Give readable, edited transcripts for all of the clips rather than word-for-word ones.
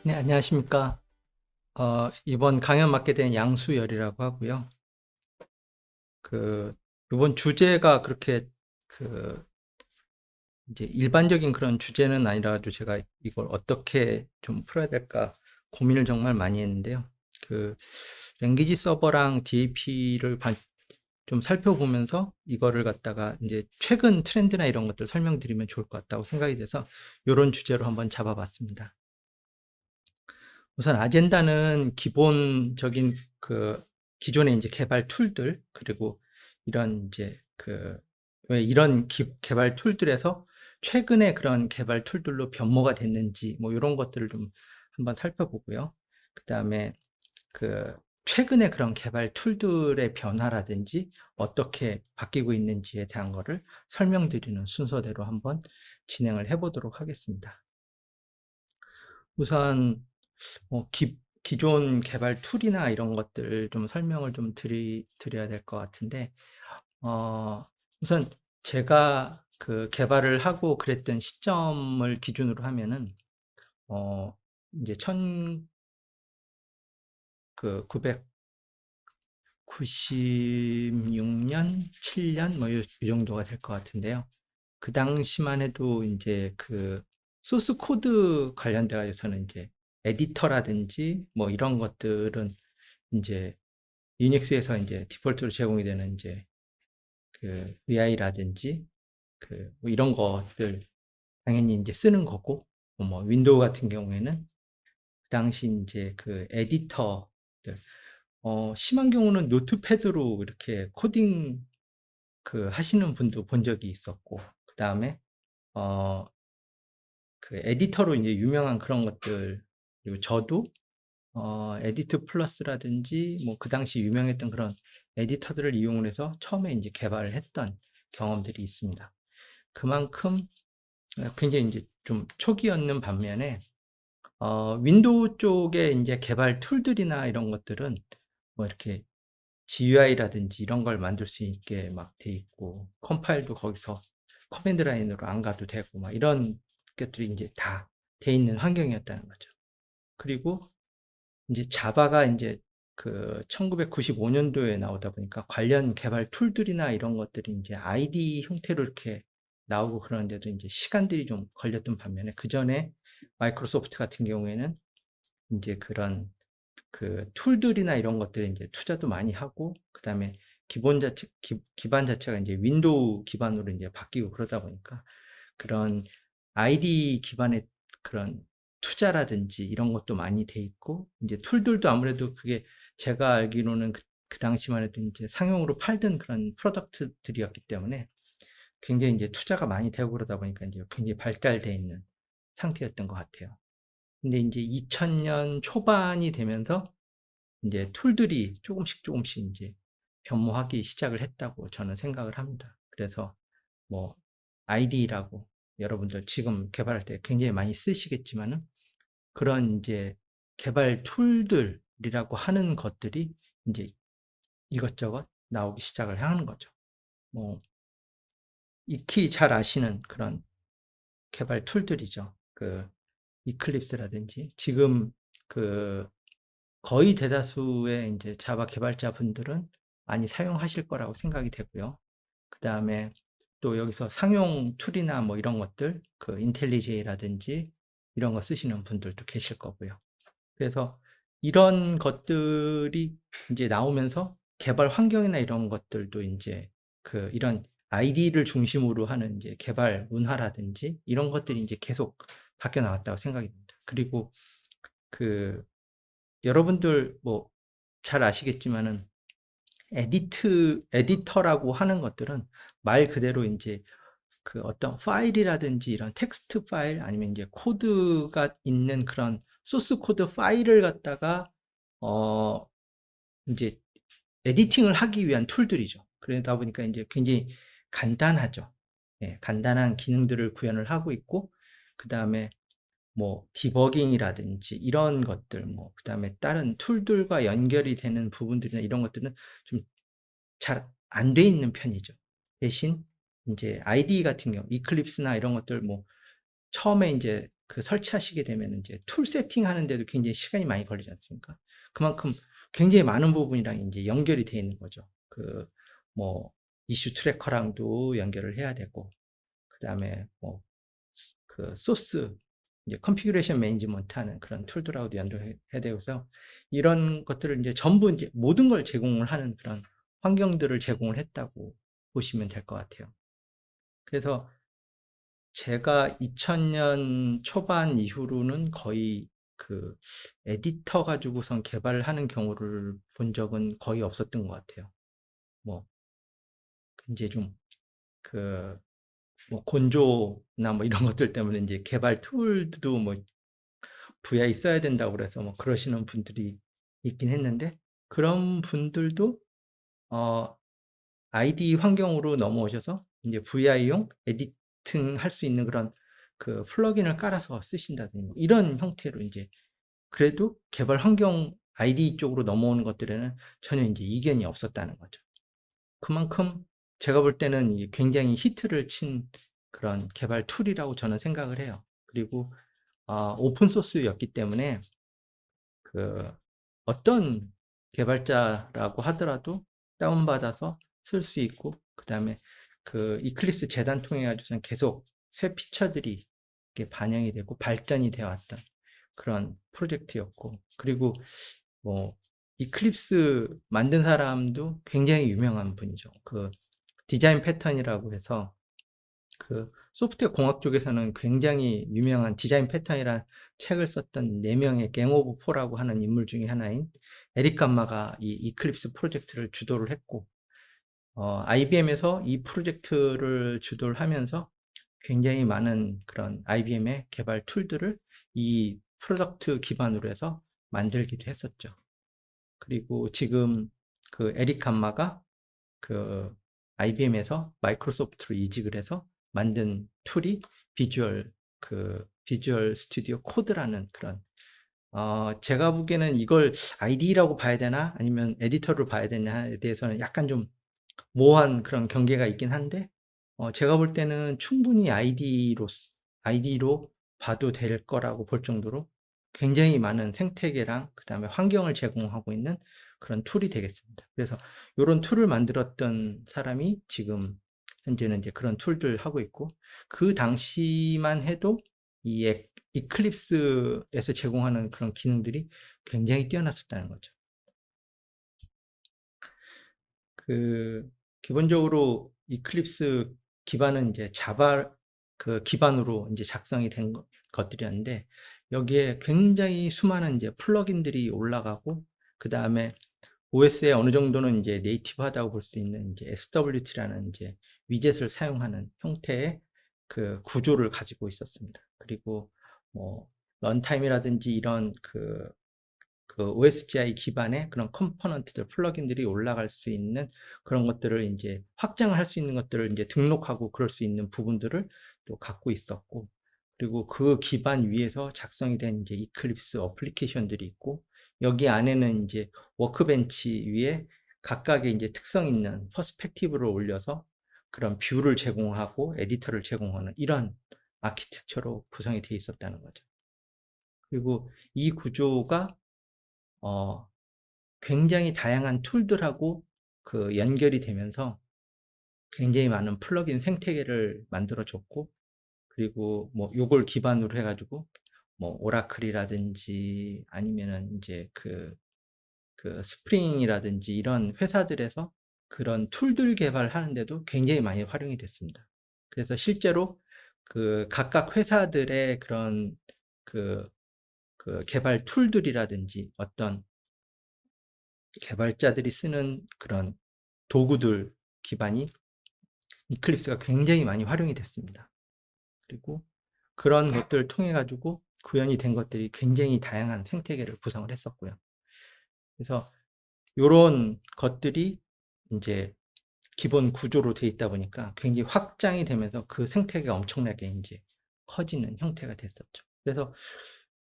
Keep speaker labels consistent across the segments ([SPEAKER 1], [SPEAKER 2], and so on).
[SPEAKER 1] 네, 안녕하십니까. 이번 강연 맡게 된 양수열이라고 하고요. 그, 이번 주제가 그렇게, 그, 이제 일반적인 그런 주제는 아니라가지고 제가 이걸 어떻게 좀 풀어야 될까 고민을 정말 많이 했는데요. 그, 랭귀지 서버랑 DAP를 좀 살펴보면서 이거를 갖다가 이제 최근 트렌드나 이런 것들 설명드리면 좋을 것 같다고 생각이 돼서 이런 주제로 한번 잡아봤습니다. 우선 아젠다는 기본적인 기존의 이제 개발 툴들, 그리고 이런 이제 왜 이런 개발 툴들에서 최근에 그런 개발 툴들로 변모가 됐는지, 뭐 이런 것들을 좀 한번 살펴보고요. 그 다음에 최근에 그런 개발 툴들의 변화라든지 어떻게 바뀌고 있는지에 대한 거를 설명드리는 순서대로 한번 진행을 해보도록 하겠습니다. 우선 기존 개발 툴이나 이런 것들 좀 설명을 좀 드려야 될 것 같은데, 우선 제가 개발을 하고 그랬던 시점을 기준으로 하면은, 이제 1996년, 7년, 뭐, 이 정도가 될 것 같은데요. 그 당시만 해도 이제 소스 코드 관련돼서는 이제 에디터라든지 뭐 이런 것들은 이제 유닉스에서 이제 디폴트로 제공이 되는 이제 VI라든지 뭐 이런 것들 당연히 이제 쓰는 거고, 뭐 윈도우 같은 경우에는 그 당시 이제 에디터들 심한 경우는 노트패드로 이렇게 코딩 하시는 분도 본 적이 있었고, 그 다음에 어, 에디터로 이제 유명한 그런 것들, 그리고 저도 에디트 플러스라든지 뭐 그 당시 유명했던 그런 에디터들을 이용을 해서 처음에 이제 개발을 했던 경험들이 있습니다. 그만큼 굉장히 이제 좀 초기였는 반면에 윈도우 쪽에 이제 개발 툴들이나 이런 것들은 뭐 이렇게 GUI라든지 이런 걸 만들 수 있게 막 돼 있고, 컴파일도 거기서 커맨드 라인으로 안 가도 되고 막 이런 것들이 이제 다 돼 있는 환경이었다는 거죠. 그리고 이제 자바가 이제 1995년도에 나오다 보니까 관련 개발 툴들이나 이런 것들이 이제 IDE 형태로 이렇게 나오고 그러는데도 이제 시간들이 좀 걸렸던 반면에, 그 전에 마이크로소프트 같은 경우에는 이제 그런 툴들이나 이런 것들에 이제 투자도 많이 하고, 그 다음에 기반 자체가 이제 윈도우 기반으로 이제 바뀌고 그러다 보니까 그런 IDE 기반의 그런 투자라든지 이런 것도 많이 돼 있고, 이제 툴들도 아무래도 그게 제가 알기로는 그 당시만 해도 이제 상용으로 팔던 그런 프로덕트들이었기 때문에 굉장히 이제 투자가 많이 되고 그러다 보니까 이제 굉장히 발달되어 있는 상태였던 것 같아요. 근데 이제 2000년 초반이 되면서 이제 툴들이 조금씩 이제 변모하기 시작을 했다고 저는 생각을 합니다. 그래서 뭐 IDE라고 여러분들 지금 개발할 때 굉장히 많이 쓰시겠지만은, 그런 이제 개발 툴들이라고 하는 것들이 이제 이것저것 나오기 시작을 하는 거죠. 뭐 익히 잘 아시는 그런 개발 툴들이죠. 이클립스라든지 지금 그 거의 대다수의 이제 자바 개발자분들은 많이 사용하실 거라고 생각이 되고요. 그 다음에 또 여기서 상용 툴이나 뭐 이런 것들, 인텔리제이라든지 이런 거 쓰시는 분들도 계실 거고요. 그래서 이런 것들이 이제 나오면서 개발 환경이나 이런 것들도 이제 이런 ID를 중심으로 하는 이제 개발 문화라든지 이런 것들이 이제 계속 바뀌어 나왔다고 생각이 듭니다. 그리고 그 여러분들 뭐 잘 아시겠지만은 에디터라고 하는 것들은 말 그대로 이제 어떤 파일이라든지 이런 텍스트 파일 아니면 이제 코드가 있는 그런 소스 코드 파일을 갖다가 어 이제 에디팅을 하기 위한 툴들이죠. 그러다 보니까 이제 굉장히 간단하죠. 예, 간단한 기능들을 구현을 하고 있고, 그 다음에 뭐 디버깅이라든지 이런 것들, 뭐 그다음에 다른 툴들과 연결이 되는 부분들이나 이런 것들은 좀 잘 안 돼 있는 편이죠. 대신 이제 IDE 같은 경우, 이클립스나 이런 것들 뭐 처음에 이제 그 설치하시게 되면 이제 툴 세팅하는데도 굉장히 시간이 많이 걸리지 않습니까? 그만큼 굉장히 많은 부분이랑 이제 연결이 되어 있는 거죠. 뭐 이슈 트래커랑도 연결을 해야 되고, 그다음에 뭐 그 소스 이제 컨피그레이션 매니지먼트 하는 그런 툴들하고도 연결해야 되고서, 이런 것들을 이제 전부 이제 모든 걸 제공을 하는 그런 환경들을 제공을 했다고 보시면 될 것 같아요. 그래서 제가 2000년 초반 이후로는 거의 그 에디터 가지고선 개발을 하는 경우를 본 적은 거의 없었던 것 같아요. 뭐 이제 좀 그 뭐 건조나 뭐 이런 것들 때문에 이제 개발 툴도 뭐 VI 써야 된다고 그래서 뭐 그러시는 분들이 있긴 했는데, 그런 분들도 어 IDE 환경으로 넘어오셔서 이제 VI용 에디팅 할 수 있는 그런 그 플러긴을 깔아서 쓰신다든지 뭐 이런 형태로 이제, 그래도 개발 환경 IDE 쪽으로 넘어오는 것들에는 전혀 이제 이견이 없었다는 거죠. 그만큼 제가 볼 때는 이게 굉장히 히트를 친 그런 개발 툴이라고 저는 생각을 해요. 그리고 오픈 소스였기 때문에 그 어떤 개발자라고 하더라도 다운받아서 쓸 수 있고, 그다음에 그 이클립스 재단 통해 가지고선 계속 새 피처들이 이렇게 반영이 되고 발전이 되어 왔던 그런 프로젝트였고, 그리고 뭐 이클립스 만든 사람도 굉장히 유명한 분이죠. 그 디자인 패턴이라고 해서 그 소프트웨어 공학 쪽에서는 굉장히 유명한 디자인 패턴이라는 책을 썼던 4명의 갱 오브 포라고 하는 인물 중에 하나인 에릭 감마가 이 이클립스 프로젝트를 주도를 했고, IBM에서 이 프로젝트를 주도를 하면서 굉장히 많은 그런 IBM의 개발 툴들을 이 프로덕트 기반으로 해서 만들기도 했었죠. 그리고 지금 그 에릭 감마가 그 IBM에서 마이크로소프트로 이직을 해서 만든 툴이 비주얼 스튜디오 코드라는 그런, 제가 보기에는 이걸 IDE라고 봐야 되나 아니면 에디터로 봐야 되냐에 대해서는 약간 좀 모호한 그런 경계가 있긴 한데, 제가 볼 때는 충분히 ID로 봐도 될 거라고 볼 정도로 굉장히 많은 생태계랑 그다음에 환경을 제공하고 있는 그런 툴이 되겠습니다. 그래서 요런 툴을 만들었던 사람이 지금 현재는 이제 그런 툴들 하고 있고, 그 당시만 해도 이 이클립스에서 제공하는 그런 기능들이 굉장히 뛰어났었다는 거죠. 그 기본적으로 이클립스 기반은 이제 자바 그 기반으로 이제 작성이 된 것들이었는데, 여기에 굉장히 수많은 이제 플러긴들이 올라가고, 그 다음에 OS에 어느 정도는 이제 네이티브하다고 볼 수 있는 이제 SWT라는 이제 위젯을 사용하는 형태의 그 구조를 가지고 있었습니다. 그리고 뭐 런타임이라든지 이런 그 OSGI 기반의 그런 컴포넌트들, 플러긴들이 올라갈 수 있는 그런 것들을 이제 확장을 할 수 있는 것들을 이제 등록하고 그럴 수 있는 부분들을 또 갖고 있었고, 그리고 그 기반 위에서 작성이 된 이제 이클립스 어플리케이션들이 있고, 여기 안에는 이제 워크벤치 위에 각각의 이제 특성 있는 퍼스펙티브를 올려서 그런 뷰를 제공하고 에디터를 제공하는 이런 아키텍처로 구성이 되어 있었다는 거죠. 그리고 이 구조가 어, 굉장히 다양한 툴들하고 그 연결이 되면서 굉장히 많은 플러긴 생태계를 만들어줬고, 그리고 뭐 요걸 기반으로 해가지고 뭐 오라클이라든지 아니면은 이제 그 스프링이라든지 이런 회사들에서 그런 툴들 개발하는데도 굉장히 많이 활용이 됐습니다. 그래서 실제로 그 각각 회사들의 그런 그, 그 개발 툴들이라든지 어떤 개발자들이 쓰는 그런 도구들 기반이 이클립스가 굉장히 많이 활용이 됐습니다. 그리고 그런 것들을 통해 가지고 구현이 된 것들이 굉장히 다양한 생태계를 구성을 했었고요. 그래서 이런 것들이 이제 기본 구조로 되어 있다 보니까 굉장히 확장이 되면서 그 생태계가 엄청나게 이제 커지는 형태가 됐었죠. 그래서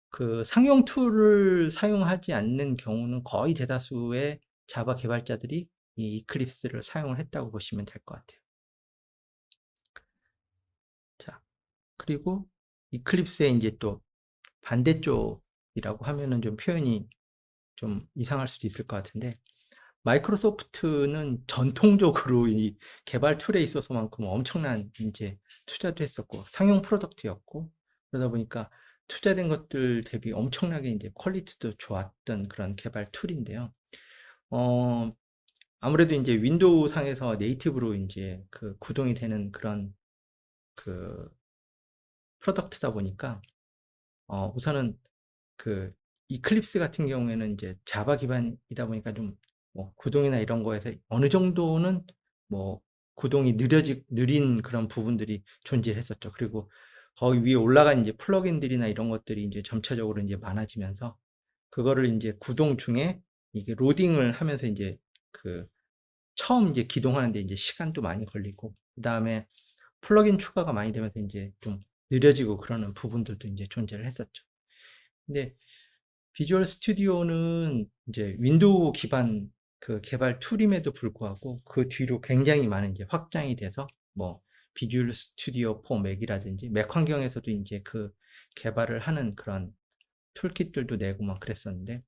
[SPEAKER 1] 그 상용 툴을 사용하지 않는 경우는 거의 대다수의 자바 개발자들이 이 이클립스를 사용을 했다고 보시면 될 것 같아요. 자, 그리고 이클립스의 이제 또 반대쪽이라고 하면은 좀 표현이 좀 이상할 수도 있을 것 같은데, 마이크로소프트는 전통적으로 이 개발 툴에 있어서만큼 엄청난 이제 투자도 했었고 상용 프로덕트였고, 그러다 보니까 투자된 것들 대비 엄청나게 이제 퀄리티도 좋았던 그런 개발 툴인데요. 아무래도 이제 윈도우 상에서 네이티브로 이제 그 구동이 되는 그런 그 프로덕트다 보니까 우선은 그 이클립스 같은 경우에는 이제 자바 기반이다 보니까 좀 뭐 구동이나 이런 거에서 어느 정도는 뭐 구동이 느린 그런 부분들이 존재했었죠. 그리고 거기 위에 올라간 이제 플러그인들이나 이런 것들이 이제 점차적으로 이제 많아지면서 그거를 이제 구동 중에 이게 로딩을 하면서 이제 그 처음 이제 기동하는데 이제 시간도 많이 걸리고, 그 다음에 플러그인 추가가 많이 되면서 이제 좀 느려지고 그러는 부분들도 이제 존재를 했었죠. 근데 비주얼 스튜디오는 이제 윈도우 기반 그 개발 툴임에도 불구하고 그 뒤로 굉장히 많은 이제 확장이 돼서 뭐 비주얼 스튜디오 4 맥이라든지 맥 환경에서도 이제 그 개발을 하는 그런 툴킷들도 내고 막 그랬었는데,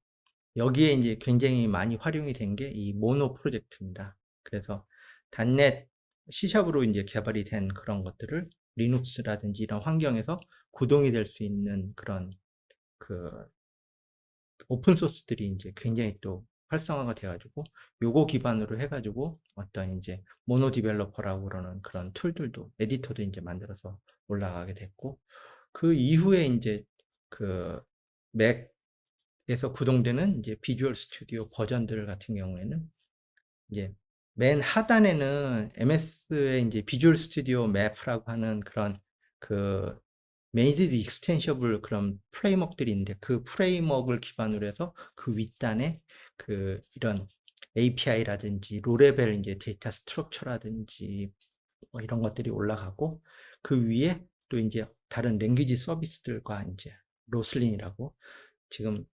[SPEAKER 1] 여기에 이제 굉장히 많이 활용이 된 게 이 모노 프로젝트입니다. 그래서 단넷 C샵으로 이제 개발이 된 그런 것들을 리눅스라든지 이런 환경에서 구동이 될 수 있는 그런 그 오픈 소스들이 이제 굉장히 또 활성화가 돼가지고 요거 기반으로 해가지고 어떤 이제 모노 디벨로퍼라고 그러는 그런 툴들도 에디터도 이제 만들어서 올라가게 됐고, 그 이후에 이제 그 맥에서 구동되는 이제 비주얼 스튜디오 버전들 같은 경우에는 이제 맨 하단에는 MS의 이제 비주얼 스튜디오 맵이라고 하는 그런 그 메이드 익스텐셔블 그런 프레임워크들이 있는데, 그 프레임워크를 기반으로 해서 그 윗단에 그 이런 API라든지 로레벨 이제 데이터 스트럭처라든지 뭐 이런 것들이 올라가고, 그 위에 또 이제 다른 랭귀지 서비스들과 이제 로슬린이라고 지금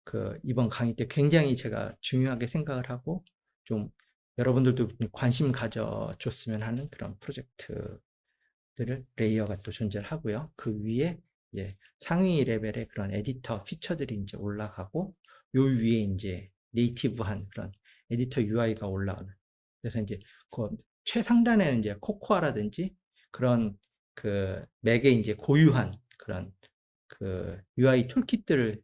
[SPEAKER 1] 그 이번 강의 때 굉장히 제가 중요하게 생각을 하고 좀 여러분들도 관심 가져줬으면 하는 그런 프로젝트들을 레이어가 또 존재를 하고요. 그 위에 이제 상위 레벨의 그런 에디터 피처들이 이제 올라가고, 요 위에 이제 네이티브한 그런 에디터 UI가 올라가는. 그래서 이제 그 최상단에는 이제 코코아라든지 그런 그 맥의 이제 고유한 그런 그 UI 툴kit들을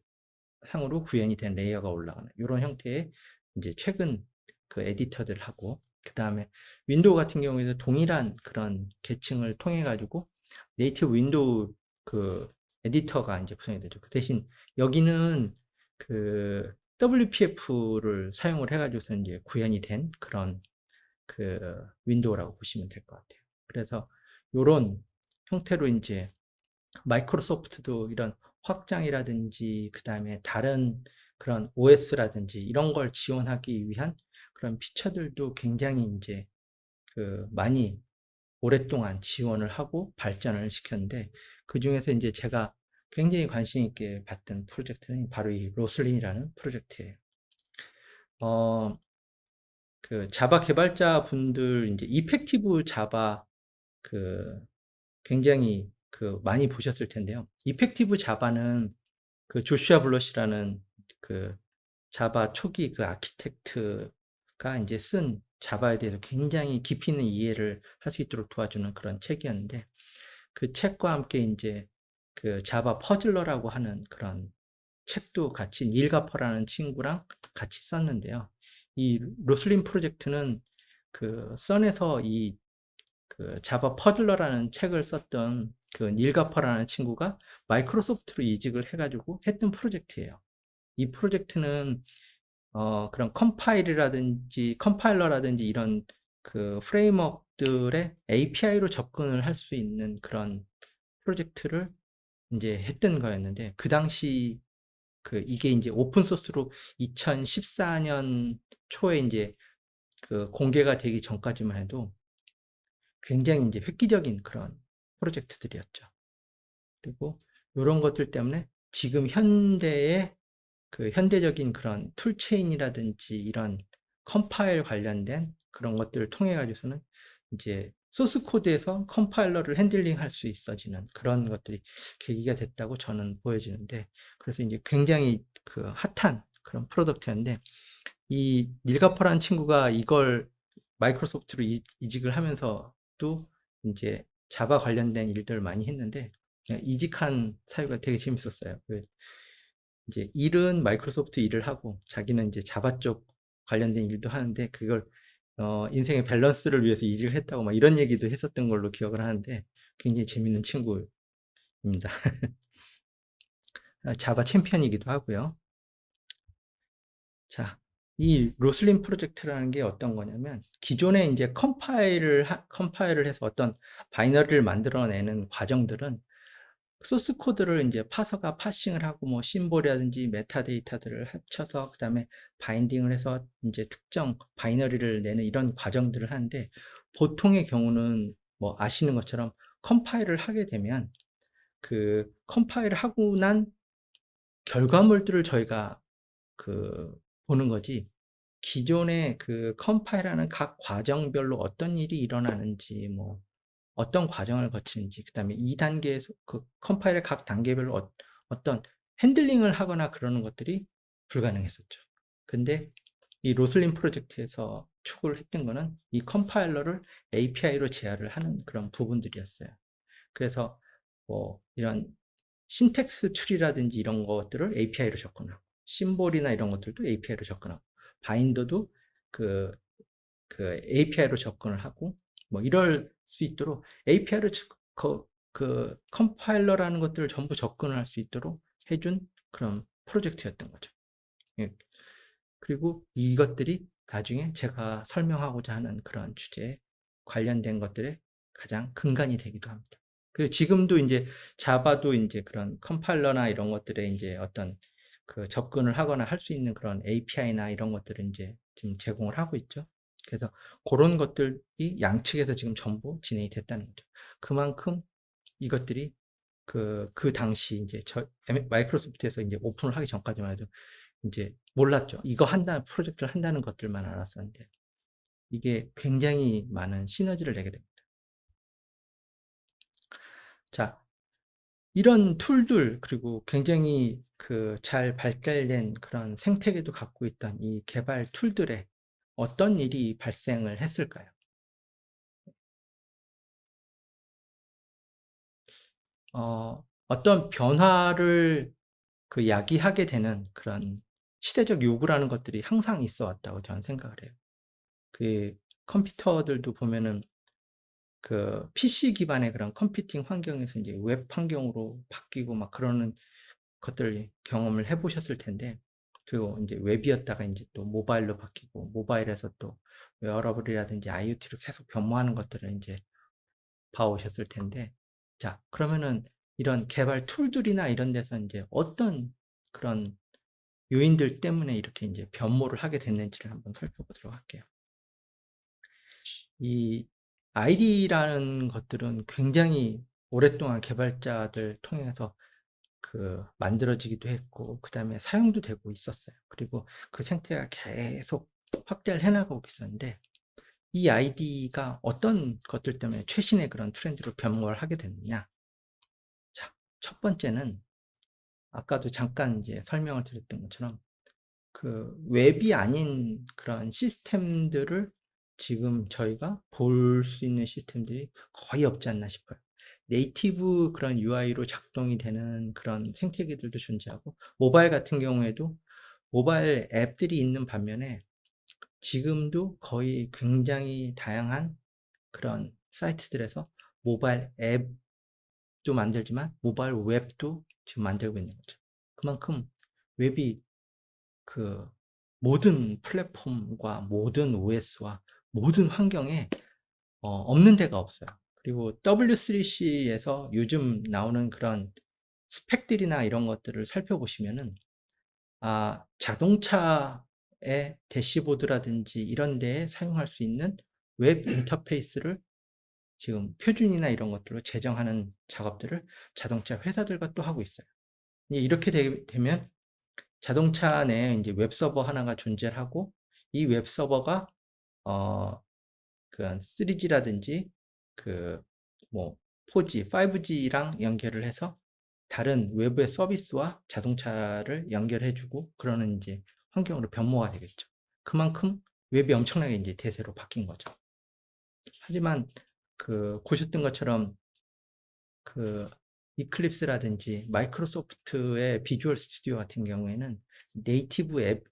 [SPEAKER 1] 상으로 구현이 된 레이어가 올라가는 이런 형태의 이제 최근 그 에디터들하고, 그 다음에 윈도우 같은 경우에도 동일한 그런 계층을 통해 가지고 네이티브 윈도우 그 에디터가 이제 구성이 되죠. 그 대신 여기는 그 WPF를 사용을 해가지고서 이제 구현이 된 그런 그 윈도우라고 보시면 될 것 같아요. 그래서 이런 형태로 이제 마이크로소프트도 이런 확장이라든지 그 다음에 다른 그런 OS라든지 이런 걸 지원하기 위한 그런 피처들도 굉장히 이제 그 많이 오랫동안 지원을 하고 발전을 시켰는데, 그 중에서 이제 제가 굉장히 관심 있게 봤던 프로젝트는 바로 이 로슬린이라는 프로젝트예요. 그 자바 개발자 분들 이제 이펙티브 자바 그 굉장히 그 많이 보셨을 텐데요. 이펙티브 자바는 그 조슈아 블러시라는 그 자바 초기 그 아키텍트가 이제 쓴 자바에 대해서 굉장히 깊이 있는 이해를 할 수 있도록 도와주는 그런 책이었는데, 그 책과 함께 이제 그 자바 퍼즐러라고 하는 그런 책도 같이 닐 가퍼라는 친구랑 같이 썼는데요. 이 로슬린 프로젝트는 그 선에서 이 그 자바 퍼즐러라는 책을 썼던 그 닐 가퍼라는 친구가 마이크로소프트로 이직을 해가지고 했던 프로젝트예요. 이 프로젝트는 그런 컴파일러라든지 이런 그 프레임워크들의 API로 접근을 할 수 있는 그런 프로젝트를 이제 했던 거였는데, 그 당시 그 이게 이제 오픈 소스로 2014년 초에 이제 그 공개가 되기 전까지만 해도 굉장히 이제 획기적인 그런 프로젝트들이었죠. 그리고 이런 것들 때문에 지금 현대의 그 현대적인 그런 툴체인이라든지 이런 컴파일 관련된 그런 것들을 통해 가지고서는 이제 소스 코드에서 컴파일러를 핸들링할 수 있어지는 그런 것들이 계기가 됐다고 저는 보여지는데, 그래서 이제 굉장히 그 핫한 그런 프로덕트였는데, 이 닐가퍼라는 친구가 이걸 마이크로소프트로 이직을 하면서도 이제 자바 관련된 일들을 많이 했는데, 이직한 사유가 되게 재밌었어요. 이제 일은 마이크로소프트 일을 하고 자기는 이제 자바 쪽 관련된 일도 하는데, 그걸 인생의 밸런스를 위해서 이직을 했다고 막 이런 얘기도 했었던 걸로 기억을 하는데, 굉장히 재밌는 친구입니다. 자바 챔피언이기도 하고요. 자, 이 로슬린 프로젝트라는 게 어떤 거냐면, 기존에 이제 컴파일을 해서 어떤 바이너리를 만들어내는 과정들은 소스 코드를 이제 파서가 파싱을 하고 뭐 심볼이라든지 메타데이터들을 합쳐서 그다음에 바인딩을 해서 이제 특정 바이너리를 내는 이런 과정들을 하는데, 보통의 경우는 뭐 아시는 것처럼 컴파일을 하게 되면 그 컴파일을 하고 난 결과물들을 저희가 그 보는 거지, 기존의 그 컴파일하는 각 과정별로 어떤 일이 일어나는지, 뭐 어떤 과정을 거치는지, 그 다음에 2단계에서 그 컴파일의 각 단계별로 어떤 핸들링을 하거나 그러는 것들이 불가능했었죠. 근데 이 로슬린 프로젝트에서 추구를 했던 거는 이 컴파일러를 API로 제어를 하는 그런 부분들이었어요. 그래서 뭐 이런 신텍스 툴이라든지 이런 것들을 API로 접근하고, 심볼이나 이런 것들도 API로 접근하고, 바인더도 그, 그 API로 접근을 하고, 뭐 이럴 수 있도록 API로 그 컴파일러라는 것들을 전부 접근을 할 수 있도록 해준 그런 프로젝트였던 거죠. 예. 그리고 이것들이 나중에 제가 설명하고자 하는 그런 주제에 관련된 것들의 가장 근간이 되기도 합니다. 그리고 지금도 이제 자바도 이제 그런 컴파일러나 이런 것들에 이제 어떤 그 접근을 하거나 할 수 있는 그런 API나 이런 것들을 이제 지금 제공을 하고 있죠. 그래서 그런 것들이 양측에서 지금 전부 진행이 됐다는 거죠. 그만큼 이것들이 그 당시 이제 마이크로소프트에서 이제 오픈을 하기 전까지만 해도 이제 몰랐죠. 이거 프로젝트를 한다는 것들만 알았었는데, 이게 굉장히 많은 시너지를 내게 됩니다. 자, 이런 툴들, 그리고 굉장히 그 잘 발달된 그런 생태계도 갖고 있던 이 개발 툴들에 어떤 일이 발생을 했을까요? 어떤 변화를 그 야기하게 되는 그런 시대적 요구라는 것들이 항상 있어 왔다고 저는 생각을 해요. 그 컴퓨터들도 보면은 그 PC 기반의 그런 컴퓨팅 환경에서 이제 웹 환경으로 바뀌고 막 그러는 것들 경험을 해보셨을 텐데, 그리고 이제 웹이었다가 이제 또 모바일로 바뀌고, 모바일에서 또 웨어러블이라든지 IoT로 계속 변모하는 것들을 이제 봐오셨을 텐데, 자, 그러면은 이런 개발 툴들이나 이런 데서 이제 어떤 그런 요인들 때문에 이렇게 이제 변모를 하게 됐는지를 한번 살펴보도록 할게요. 이 ID라는 것들은 굉장히 오랫동안 개발자들 통해서 그 만들어지기도 했고, 그 다음에 사용도 되고 있었어요. 그리고 그 생태가 계속 확대를 해나가고 있었는데, 이 아이디가 어떤 것들 때문에 최신의 그런 트렌드로 변모를 하게 됐느냐. 자, 첫 번째는 아까도 잠깐 이제 설명을 드렸던 것처럼 그 웹이 아닌 그런 시스템들을 지금 저희가 볼 수 있는 시스템들이 거의 없지 않나 싶어요. 네이티브 그런 UI로 작동이 되는 그런 생태계들도 존재하고, 모바일 같은 경우에도 모바일 앱들이 있는 반면에 지금도 거의 굉장히 다양한 그런 사이트들에서 모바일 앱도 만들지만 모바일 웹도 지금 만들고 있는 거죠. 그만큼 웹이 그 모든 플랫폼과 모든 OS와 모든 환경에 없는 데가 없어요. 그리고 W3C에서 요즘 나오는 그런 스펙들이나 이런 것들을 살펴보시면은, 자동차의 대시보드라든지 이런 데에 사용할 수 있는 웹 인터페이스를 지금 표준이나 이런 것들로 제정하는 작업들을 자동차 회사들과 또 하고 있어요. 이렇게 되면 자동차 내에 이제 웹 서버 하나가 존재하고, 이 웹 서버가 그 3G라든지 그 뭐 4G, 5G랑 연결을 해서 다른 외부의 서비스와 자동차를 연결해주고 그러는 이제 환경으로 변모가 되겠죠. 그만큼 웹이 엄청나게 이제 대세로 바뀐 거죠. 하지만 보셨던 것처럼 그 이클립스라든지 마이크로소프트의 비주얼 스튜디오 같은 경우에는 네이티브 앱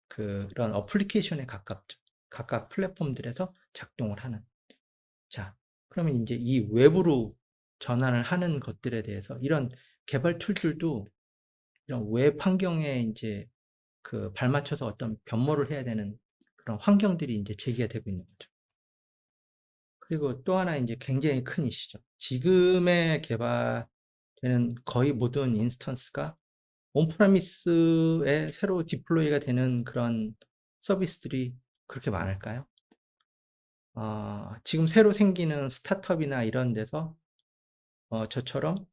[SPEAKER 1] 그런 어플리케이션에 가깝죠. 각각 플랫폼들에서 작동을 하는. 자, 그러면 이제 이 웹으로 전환을 하는 것들에 대해서 이런 개발 툴들도 이런 웹 환경에 이제 발맞춰서 어떤 변모를 해야 되는 그런 환경들이 이제 제기가 되고 있는 거죠. 그리고 또 하나 이제 굉장히 큰 이슈죠. 지금의 개발되는 거의 모든 인스턴스가 온프레미스에 새로 디플로이가 되는 그런 서비스들이 그렇게 많을까요? 지금 새로 생기는 스타트업이나 이런 데서 저처럼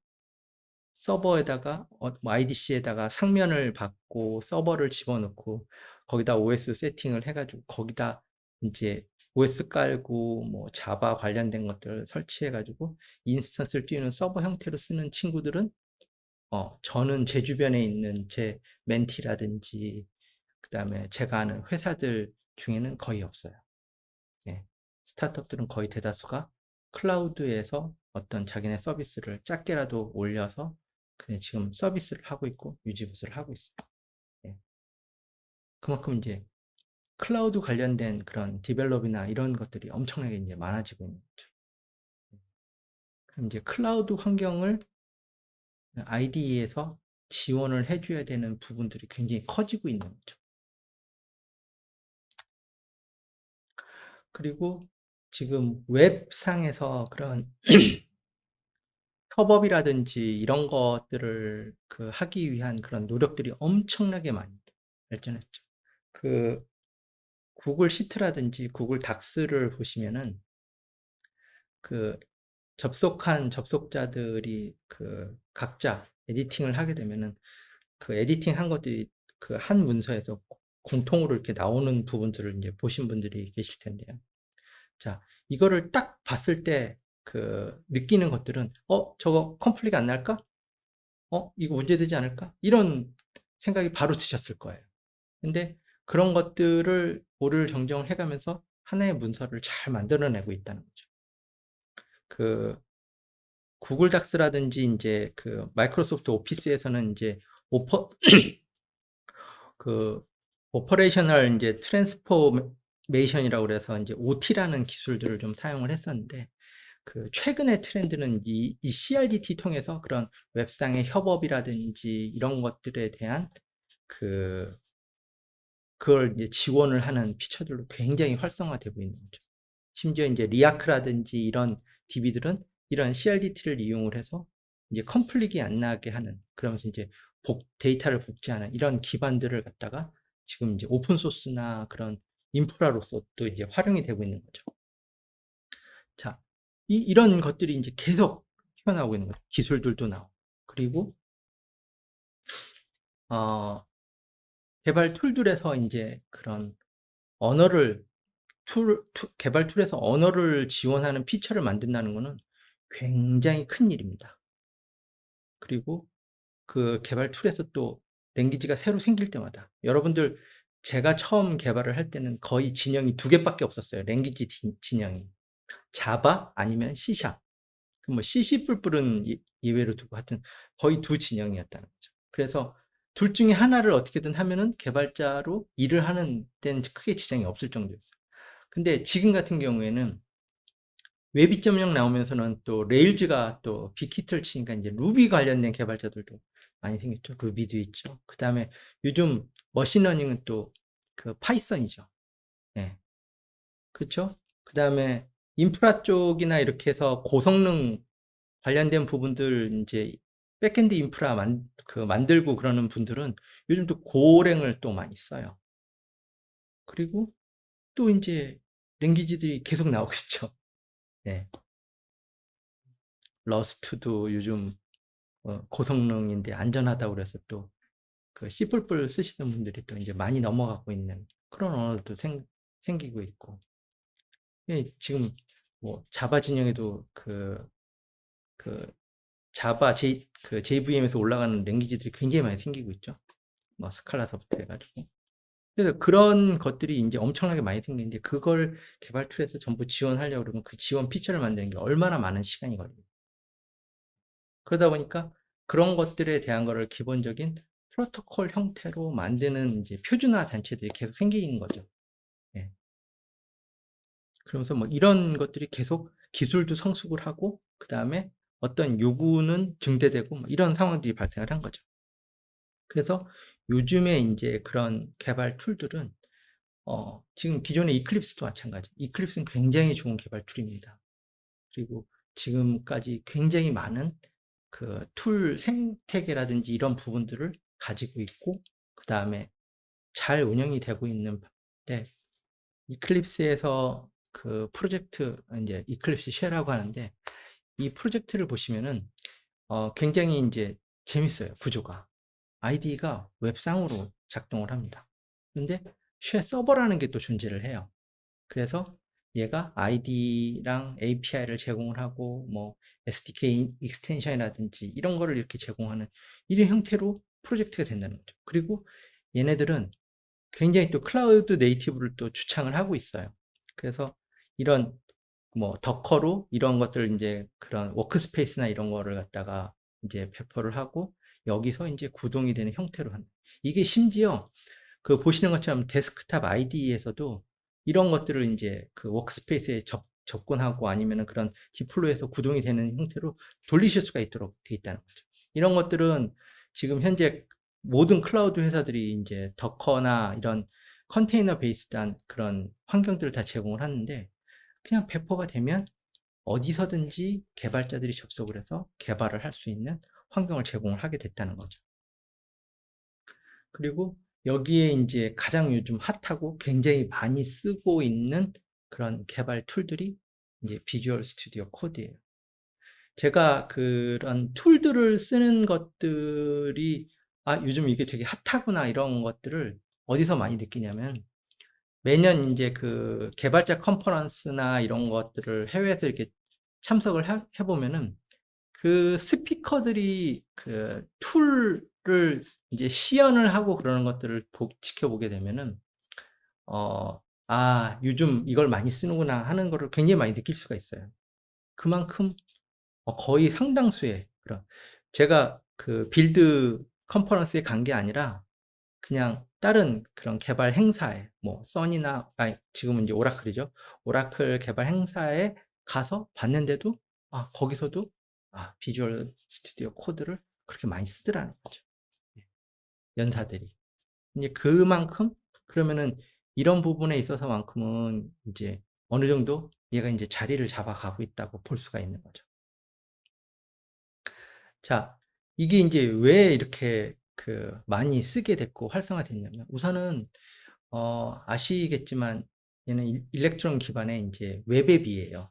[SPEAKER 1] 서버에다가 뭐 IDC에다가 상면을 받고 서버를 집어넣고 거기다 OS 세팅을 해가지고 거기다 이제 OS 깔고 뭐 자바 관련된 것들을 설치해가지고 인스턴스를 띄우는 서버 형태로 쓰는 친구들은 저는 제 주변에 있는 제 멘티라든지 그다음에 제가 아는 회사들 중에는 거의 없어요. 예. 스타트업들은 거의 대다수가 클라우드에서 어떤 자기네 서비스를 작게라도 올려서 그냥 지금 서비스를 하고 있고 유지보수를 하고 있어요. 예. 그만큼 이제 클라우드 관련된 그런 디벨롭이나 이런 것들이 엄청나게 이제 많아지고 있는 거죠. 그럼 이제 클라우드 환경을 IDE에서 지원을 해줘야 되는 부분들이 굉장히 커지고 있는 거죠. 그리고 지금 웹상에서 그런 협업이라든지 이런 것들을 하기 위한 그런 노력들이 엄청나게 많이 발전했죠. 구글 시트라든지 구글 닥스를 보시면은 그 접속한 접속자들이 각자 에디팅을 하게 되면은 에디팅 한 것들이 한 문서에서 공통으로 이렇게 나오는 부분들을 이제 보신 분들이 계실 텐데요. 자, 이거를 딱 봤을 때 느끼는 것들은 저거 컴플리가 안 날까? 이거 문제되지 않을까? 이런 생각이 바로 드셨을 거예요. 근데 그런 것들을 오를 정정을 해가면서 하나의 문서를 잘 만들어내고 있다는 거죠. 구글 닥스라든지 이제 마이크로소프트 오피스에서는 이제 오퍼 오퍼레이셔널 이제 트랜스포메이션이라고 그래서 이제 OT라는 기술들을 좀 사용을 했었는데 최근의 트렌드는 이 CRDT 통해서 그런 웹상의 협업이라든지 이런 것들에 대한 그걸 이제 지원을 하는 피처들로 굉장히 활성화되고 있는 거죠. 심지어 이제 리아크라든지 이런 DB들은 이런 CRDT를 이용을 해서 이제 컴플릭이 안 나게 하는, 그러면서 이제 데이터를 복제하는 이런 기반들을 갖다가 지금 이제 오픈 소스나 그런 인프라로서 또 이제 활용이 되고 있는 거죠. 자, 이런 것들이 이제 계속 튀어나오고 있는 거죠. 기술들도 나오고. 그리고, 어, 개발 툴들에서 이제 그런 언어를 개발 툴에서 언어를 지원하는 피처를 만든다는 것은 굉장히 큰 일입니다. 그리고 개발 툴에서 또 랭귀지가 새로 생길 때마다 여러분들 제가 처음 개발을 할 때는 거의 진영이 2개밖에 없었어요. 랭귀지 진영이. 자바 아니면 C샵. 뭐 CC++은 예외로 두고 하여튼 거의 2진영이었다는 거죠. 그래서 둘 중에 하나를 어떻게든 하면은 개발자로 일을 하는 데는 크게 지장이 없을 정도였어요. 근데 지금 같은 경우에는 웹 2.0 나오면서는 또 레일즈가 또 빅히트를 치니까 이제 루비 관련된 개발자들도 많이 생겼죠. 루비도 있죠. 그 다음에 요즘 머신러닝은 또 파이썬이죠. 예. 그렇죠? 그 다음에 인프라 쪽이나 이렇게 해서 고성능 관련된 부분들 이제 백엔드 인프라 만들고 그러는 분들은 요즘 또 고랭을 또 많이 써요. 그리고 또 이제 랭귀지들이 계속 나오고 있죠. 예. 러스트도 요즘 고성능인데 안전하다고 그래서 또 C++ 쓰시는 분들이 또 이제 많이 넘어가고 있는 그런 언어도 생기고 있고. 예, 지금 뭐 자바 진영에도 그 자바 JVM에서 올라가는 랭귀지들이 굉장히 많이 생기고 있죠. 뭐 스칼라서부터 해가지고. 그래서 그런 것들이 이제 엄청나게 많이 생기는데 그걸 개발 툴에서 전부 지원하려고 그러면 그 지원 피처를 만드는 게 얼마나 많은 시간이 걸려요. 그러다 보니까 그런 것들에 대한 거를 기본적인 프로토콜 형태로 만드는 이제 표준화 단체들이 계속 생기는 거죠. 예. 그러면서 뭐 이런 것들이 계속 기술도 성숙을 하고 그 다음에 어떤 요구는 증대되고 뭐 이런 상황들이 발생을 한 거죠. 그래서 요즘에 이제 그런 개발 툴들은 지금 기존의 이클립스도 마찬가지. 이클립스는 굉장히 좋은 개발 툴입니다. 그리고 지금까지 굉장히 많은 그 툴 생태계라든지 이런 부분들을 가지고 있고 그 다음에 잘 운영이 되고 있는데 이클립스에서 그 프로젝트 이제 이클립스 쉘이라고 하는데 이 프로젝트를 보시면은 굉장히 이제 재밌어요. 구조가 IDE가 웹상으로 작동을 합니다. 근데 쉘 서버라는 게 또 존재를 해요. 그래서 얘가 ID랑 API를 제공을 하고 뭐 SDK 익스텐션이라든지 이런 거를 이렇게 제공하는 이런 형태로 프로젝트가 된다는 거죠. 그리고 얘네들은 굉장히 또 클라우드 네이티브를 또 주창을 하고 있어요. 그래서 이런 뭐 더커로 이런 것들 이제 그런 워크스페이스나 이런 거를 갖다가 이제 배포를 하고 여기서 이제 구동이 되는 형태로 하는 이게 심지어 그 보시는 것처럼 데스크탑 ID에서도 이런 것들을 이제 그 워크스페이스에 접근하고 아니면은 그런 디플로이에서 구동이 되는 형태로 돌리실 수가 있도록 되어 있다는 거죠. 이런 것들은 지금 현재 모든 클라우드 회사들이 이제 더커나 이런 컨테이너 베이스한 그런 환경들을 다 제공을 하는데 그냥 배포가 되면 어디서든지 개발자들이 접속을 해서 개발을 할 수 있는 환경을 제공을 하게 됐다는 거죠. 그리고 여기에 이제 가장 요즘 핫하고 굉장히 많이 쓰고 있는 그런 개발 툴들이 이제 비주얼 스튜디오 코드예요. 제가 그런 툴들을 쓰는 것들이 요즘 이게 되게 핫하구나 이런 것들을 어디서 많이 느끼냐면 매년 이제 그 개발자 컨퍼런스나 이런 것들을 해외에서 이렇게 참석을 해보면은 그 스피커들이 그 툴을 이제 시연을 하고 그러는 것들을 지켜보게 되면은 요즘 이걸 많이 쓰는구나 하는 거를 굉장히 많이 느낄 수가 있어요. 그만큼 거의 상당수의 그런 제가 그 빌드 컨퍼런스에 간 게 아니라 그냥 다른 그런 개발 행사에 뭐 써니나 지금은 이제 오라클이죠. 오라클 개발 행사에 가서 봤는데도 거기서도 비주얼 스튜디오 코드를 그렇게 많이 쓰더라는 거죠. 예, 연사들이. 이제 그만큼 그러면은 이런 부분에 있어서만큼은 이제 어느 정도 얘가 이제 자리를 잡아가고 있다고 볼 수가 있는 거죠. 자, 이게 이제 왜 이렇게 그 많이 쓰게 됐고 활성화됐냐면 우선은 아시겠지만 얘는 일렉트론 기반의 이제 웹 앱이에요.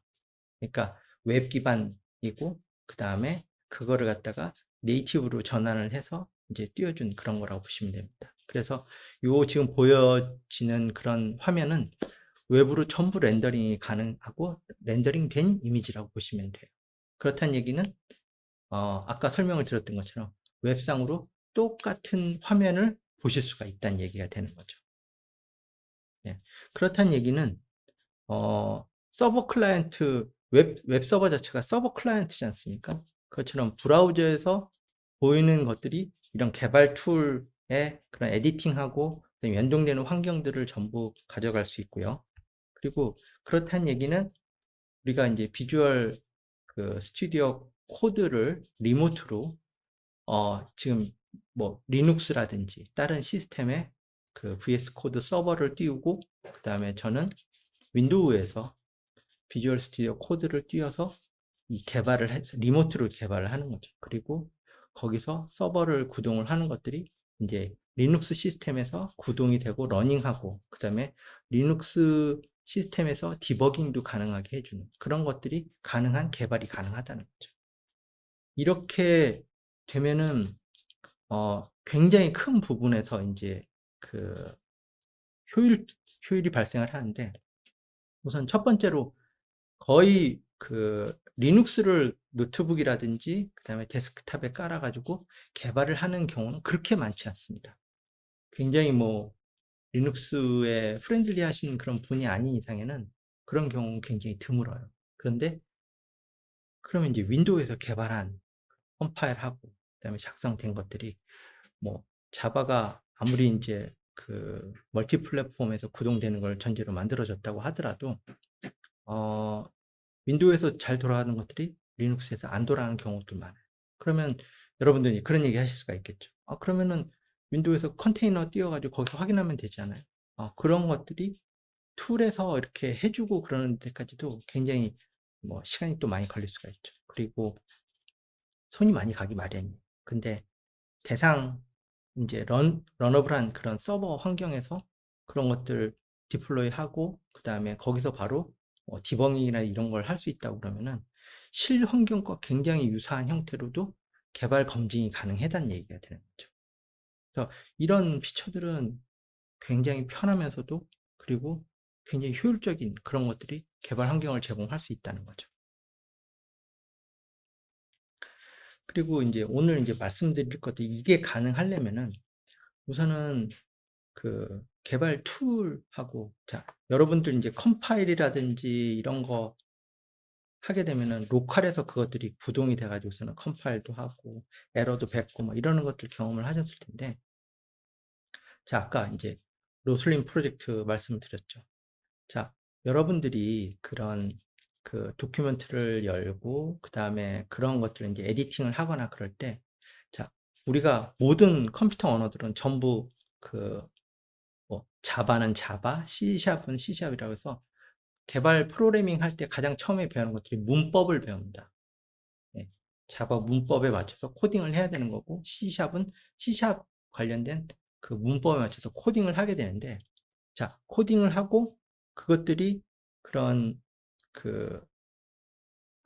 [SPEAKER 1] 그러니까 웹 기반이고 그 다음에 그거를 갖다가 네이티브로 전환을 해서 이제 띄워준 그런 거라고 보시면 됩니다. 그래서 요 지금 보여지는 그런 화면은 웹으로 전부 렌더링이 가능하고 렌더링 된 이미지라고 보시면 돼요. 그렇다는 얘기는 아까 설명을 드렸던 것처럼 웹상으로 똑같은 화면을 보실 수가 있다는 얘기가 되는 거죠. 예. 그렇다는 얘기는 서버 클라이언트 웹 서버 자체가 서버 클라이언트지 않습니까? 그것처럼 브라우저에서 보이는 것들이 이런 개발 툴의 그런 에디팅하고 연동되는 환경들을 전부 가져갈 수 있고요. 그리고 그렇다는 얘기는 우리가 이제 비주얼 그 스튜디오 코드를 리모트로 지금 뭐 리눅스라든지 다른 시스템에 그 VS 코드 서버를 띄우고 그 다음에 저는 윈도우에서 비주얼 스튜디오 코드를 띄워서 이 개발을 해서 리모트로 개발을 하는 거죠. 그리고 거기서 서버를 구동을 하는 것들이 이제 리눅스 시스템에서 구동이 되고 러닝하고 그 다음에 리눅스 시스템에서 디버깅도 가능하게 해주는 그런 것들이 가능한 개발이 가능하다는 거죠. 이렇게 되면은 굉장히 큰 부분에서 이제 그 효율이 발생을 하는데 우선 첫 번째로 거의 그 리눅스를 노트북이라든지 그다음에 데스크탑에 깔아 가지고 개발을 하는 경우는 그렇게 많지 않습니다. 굉장히 뭐 리눅스에 프렌들리하신 그런 분이 아닌 이상에는 그런 경우는 굉장히 드물어요. 그런데 그러면 이제 윈도우에서 개발한 컴파일하고 그다음에 작성된 것들이 뭐 자바가 아무리 이제 그 멀티 플랫폼에서 구동되는 걸 전제로 만들어졌다고 하더라도 어 윈도우에서 잘 돌아가는 것들이 리눅스에서 안 돌아가는 경우도 많아요. 그러면 여러분들이 그런 얘기 하실 수가 있겠죠. 아, 그러면은 윈도우에서 컨테이너 띄워가지고 거기서 확인하면 되잖아요. 그런 것들이 툴에서 이렇게 해주고 그러는 데까지도 굉장히 뭐 시간이 또 많이 걸릴 수가 있죠. 그리고 손이 많이 가기 마련이에요. 근데 대상 이제 런어블한 그런 서버 환경에서 그런 것들 디플로이 하고 그 다음에 거기서 바로 디버깅이나 이런 걸 할 수 있다고 그러면은 실 환경과 굉장히 유사한 형태로도 개발 검증이 가능하다는 얘기가 되는 거죠. 그래서 이런 피처들은 굉장히 편하면서도 그리고 굉장히 효율적인 그런 것들이 개발 환경을 제공할 수 있다는 거죠. 그리고 이제 오늘 이제 말씀드릴 것도 이게 가능하려면은 우선은 그 개발 툴하고 자 여러분들 이제 컴파일이라든지 이런 거 하게 되면은 로컬에서 그것들이 구동이 돼 가지고서는 컴파일도 하고 에러도 뱉고 뭐 이러는 것들 경험을 하셨을 텐데 자 아까 이제 로슬린 프로젝트 말씀을 드렸죠. 자 여러분들이 그런 그 도큐멘트를 열고 그다음에 그런 것들을 이제 에디팅을 하거나 그럴 때 자 우리가 모든 컴퓨터 언어들은 전부 그 뭐 자바는 자바, C샵은 C샵이라고 해서 개발 프로그래밍 할 때 가장 처음에 배우는 것들이 문법을 배웁니다. 예, 자바 문법에 맞춰서 코딩을 해야 되는 거고 C샵은 C샵 관련된 그 문법에 맞춰서 코딩을 하게 되는데 자 코딩을 하고 그것들이 그런 그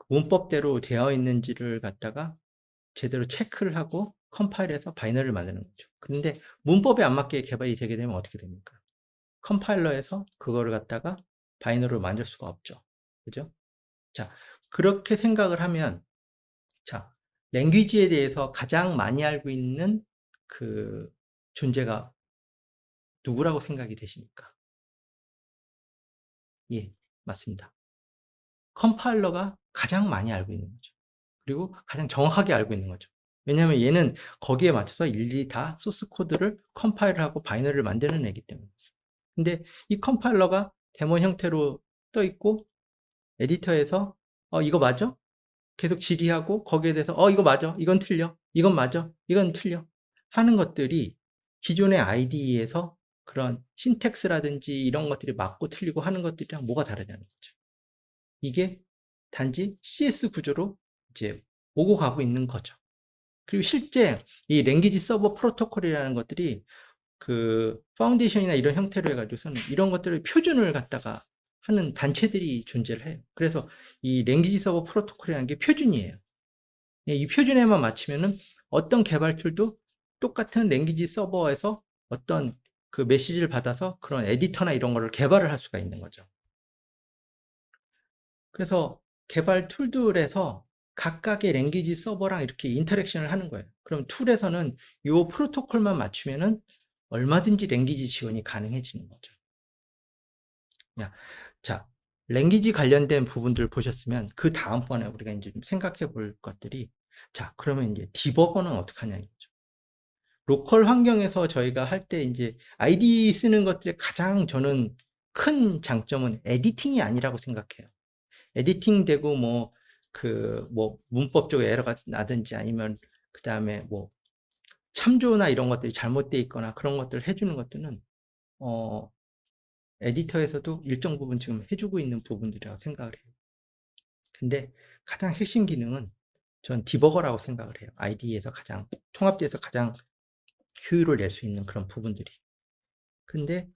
[SPEAKER 1] 문법대로 되어 있는지를 갖다가 제대로 체크를 하고 컴파일해서 바이너리를 만드는 거죠. 그런데 문법에 안 맞게 개발이 되게 되면 어떻게 됩니까? 컴파일러에서 그거를 갖다가 바이너리로 만들 수가 없죠. 그죠? 자, 그렇게 생각을 하면, 자, 랭귀지에 대해서 가장 많이 알고 있는 그 존재가 누구라고 생각이 되십니까? 예, 맞습니다. 컴파일러가 가장 많이 알고 있는 거죠. 그리고 가장 정확하게 알고 있는 거죠. 왜냐하면 얘는 거기에 맞춰서 일일이 다 소스 코드를 컴파일을 하고 바이너리를 만드는 애기 때문에. 근데 이 컴파일러가 데모 형태로 떠 있고 에디터에서 이거 맞아? 계속 질의하고 거기에 대해서 이거 맞아. 이건 틀려. 이건 맞아. 이건 틀려. 하는 것들이 기존의 IDE에서 그런 신텍스라든지 이런 것들이 맞고 틀리고 하는 것들이랑 뭐가 다르냐는 거죠. 이게 단지 CS 구조로 이제 오고 가고 있는 거죠. 그리고 실제 이 랭귀지 서버 프로토콜이라는 것들이 그 파운데이션이나 이런 형태로 해가지고서는 이런 것들을 표준을 갖다가 하는 단체들이 존재를 해요. 그래서 이 랭귀지 서버 프로토콜이라는 게 표준이에요. 예, 이 표준에만 맞추면은 어떤 개발 툴도 똑같은 랭귀지 서버에서 어떤 그 메시지를 받아서 그런 에디터나 이런 거를 개발을 할 수가 있는 거죠. 그래서 개발 툴들에서 각각의 랭귀지 서버랑 이렇게 인터랙션을 하는 거예요. 그럼 툴에서는 이 프로토콜만 맞추면은 얼마든지 랭귀지 지원이 가능해지는 거죠. 자, 랭귀지 관련된 부분들 보셨으면 그 다음번에 우리가 이제 좀 생각해 볼 것들이 자, 그러면 이제 디버거는 어떻게 하냐 이거죠. 로컬 환경에서 저희가 할 때 이제 IDE 쓰는 것들의 가장 저는 큰 장점은 에디팅이 아니라고 생각해요. 에디팅 되고 뭐 문법적 에러가 나든지 아니면 그 다음에 뭐 참조나 이런 것들이 잘못되어 있거나 그런 것들을 해주는 것들은 어, 에디터에서도 일정 부분 지금 해주고 있는 부분들이라고 생각을 해요. 근데 가장 핵심 기능은 전 디버거라고 생각을 해요. IDE에서 가장 통합돼서 가장 효율을 낼 수 있는 그런 부분들이. 근데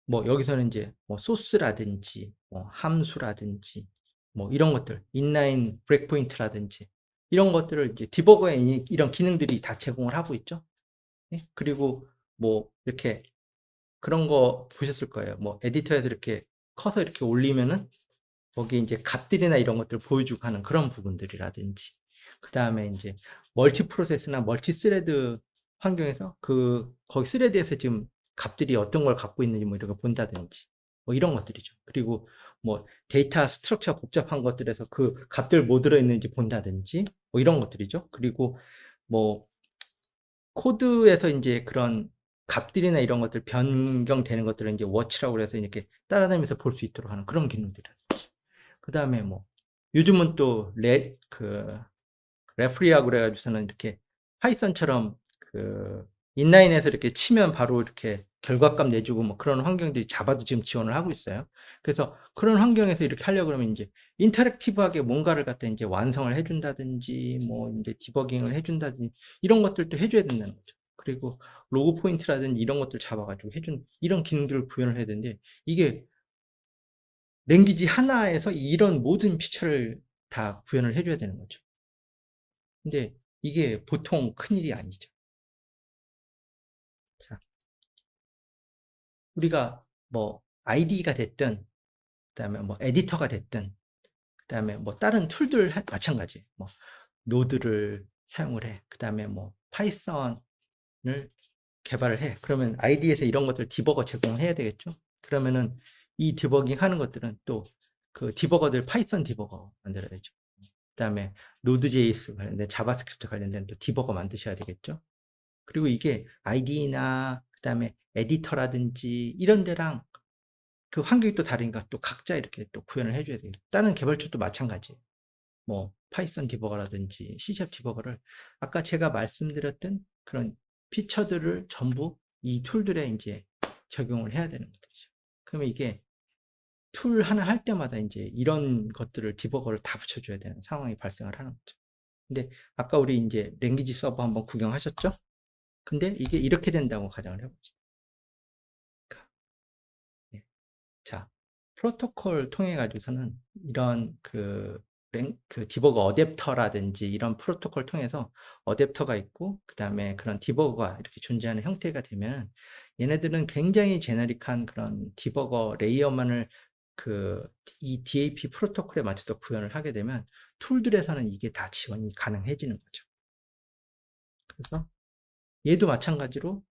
[SPEAKER 1] 뭐 여기서는 이제 뭐 소스라든지 뭐 함수라든지 뭐 이런 것들 인라인 브레이크포인트라든지 이런 것들을 이제 디버거에 이런 기능들이 다 제공을 하고 있죠. 예? 그리고 뭐 이렇게 그런 거 보셨을 거예요. 뭐 에디터에서 이렇게 커서 이렇게 올리면은 거기에 이제 값들이나 이런 것들을 보여주고 하는 그런 부분들이라든지, 그 다음에 이제 멀티 프로세스나 멀티 스레드 환경에서 거기 스레드에서 지금 값들이 어떤 걸 갖고 있는지 뭐 이런 걸 본다든지, 뭐 이런 것들이죠. 그리고 뭐 데이터 스트럭처가 복잡한 것들에서 그 값들 뭐 들어있는지 본다든지, 뭐 이런 것들이죠. 그리고 뭐 코드에서 이제 그런 값들이나 이런 것들 변경되는 것들을 이제 워치라고 해서 이렇게 따라다니면서 볼 수 있도록 하는 그런 기능들이라든지. 그 다음에 뭐, 요즘은 또, 레프리라고 그래가지고서는 이렇게 파이썬처럼 인라인에서 이렇게 치면 바로 이렇게 결과값 내주고 뭐 그런 환경들이 자바도 지금 지원을 하고 있어요. 그래서 그런 환경에서 이렇게 하려고 그러면 이제 인터랙티브하게 뭔가를 갖다 이제 완성을 해준다든지 뭐 이제 디버깅을 해준다든지 이런 것들도 해줘야 된다는 거죠. 그리고 로그 포인트라든지 이런 것들 잡아가지고 해준 이런 기능들을 구현을 해야 되는데 이게 랭귀지 하나에서 이런 모든 피처를 다 구현을 해줘야 되는 거죠. 근데 이게 보통 큰일이 아니죠. 자, 우리가 뭐 IDE가 됐든, 그다음에 뭐 에디터가 됐든, 그다음에 뭐 다른 툴들 마찬가지. 뭐 노드를 사용을 해. 그다음에 뭐 파이썬을 개발을 해. 그러면 IDE에서 이런 것들 디버거 제공을 해야 되겠죠. 그러면은 이 디버깅 하는 것들은 또 그 디버거들 파이썬 디버거 만들어야죠. 그다음에 노드.js 관련된 자바스크립트 관련된 또 디버거 만드셔야 되겠죠. 그리고 이게 IDE나 그다음에 에디터라든지 이런 데랑 그 환경이 또 다르니까 또 각자 이렇게 또 구현을 해줘야 돼요. 다른 개발처도 마찬가지예요. 뭐 파이썬 디버거라든지 C# 디버거를 아까 제가 말씀드렸던 그런 피처들을 전부 이 툴들에 이제 적용을 해야 되는 것들이죠. 그러면 이게 툴 하나 할 때마다 이제 이런 것들을 디버거를 다 붙여줘야 되는 상황이 발생을 하는 거죠. 근데 아까 우리 이제 랭귀지 서버 한번 구경하셨죠? 근데 이게 이렇게 된다고 가정을 해봅시다. 예. 자, 프로토콜 통해 가지고서는 이런 그 디버거 어댑터라든지 이런 프로토콜 통해서 어댑터가 있고 그 다음에 그런 디버거가 이렇게 존재하는 형태가 되면 얘네들은 굉장히 제너릭한 그런 디버거 레이어만을 이 DAP 프로토콜에 맞춰서 구현을 하게 되면 툴들에서는 이게 다 지원이 가능해지는 거죠. 그래서 얘도 마찬가지로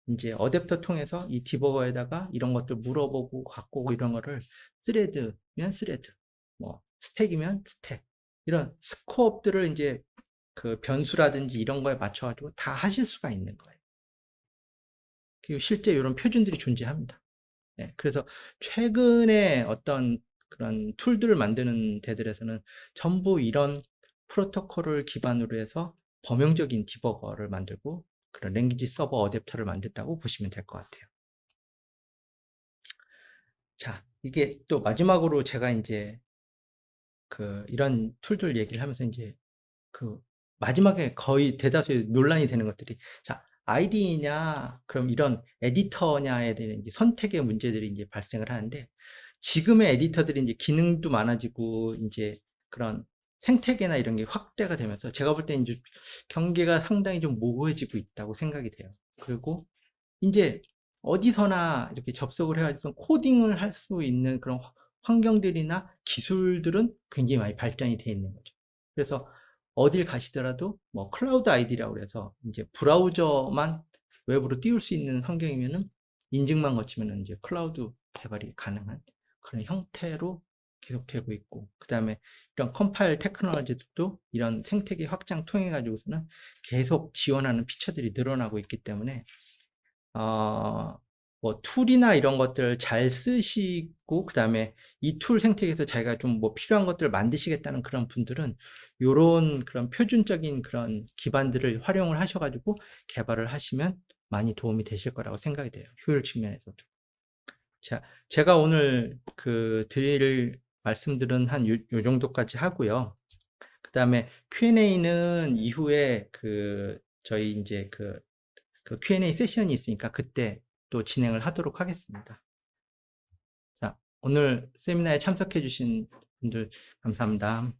[SPEAKER 1] 이제 어댑터 통해서 이 디버거에다가 이런 것들 물어보고 갖고 오고 이런 거를 스레드면 스레드, 뭐 스택이면 스택 이런 스코업들을 이제 그 변수라든지 이런 거에 맞춰가지고 다 하실 수가 있는 거예요. 그리고 실제 이런 표준들이 존재합니다. 네, 그래서 최근에 어떤 그런 툴들을 만드는 데들에서는 전부 이런 프로토콜을 기반으로 해서 범용적인 디버거를 만들고 그런 랭귀지 서버 어댑터를 만든다고 보시면 될 것 같아요. 자, 이게 또 마지막으로 제가 이제 이런 툴들 얘기를 하면서 이제 그 마지막에 거의 대다수의 논란이 되는 것들이 자, IDE냐, 그럼 이런 에디터냐에 대한 이제 선택의 문제들이 이제 발생을 하는데 지금의 에디터들이 이제 기능도 많아지고 이제 그런 생태계나 이런 게 확대가 되면서 제가 볼 때 이제 경계가 상당히 좀 모호해지고 있다고 생각이 돼요. 그리고 이제 어디서나 이렇게 접속을 해가지고 코딩을 할 수 있는 그런 환경들이나 기술들은 굉장히 많이 발전이 되어 있는 거죠. 그래서 어딜 가시더라도 뭐 클라우드 아이디라고 해서 이제 브라우저만 웹으로 띄울 수 있는 환경이면은 인증만 거치면 이제 클라우드 개발이 가능한 그런 형태로 계속되고 있고, 그 다음에 이런 컴파일 테크놀로지도 이런 생태계 확장 통해 가지고서는 계속 지원하는 피처들이 늘어나고 있기 때문에 뭐 툴이나 이런 것들 잘 쓰시고 그 다음에 이 툴 생태계에서 자기가 좀 뭐 필요한 것들을 만드시겠다는 그런 분들은 요런 그런 표준적인 그런 기반들을 활용을 하셔가지고 개발을 하시면 많이 도움이 되실 거라고 생각이 돼요. 효율 측면에서도. 자, 제가 오늘 드릴 말씀들은 한 요 정도까지 하고요. 그 다음에 Q&A는 이후에 저희 이제 Q&A 세션이 있으니까 그때 또 진행을 하도록 하겠습니다. 자, 오늘 세미나에 참석해 주신 분들 감사합니다.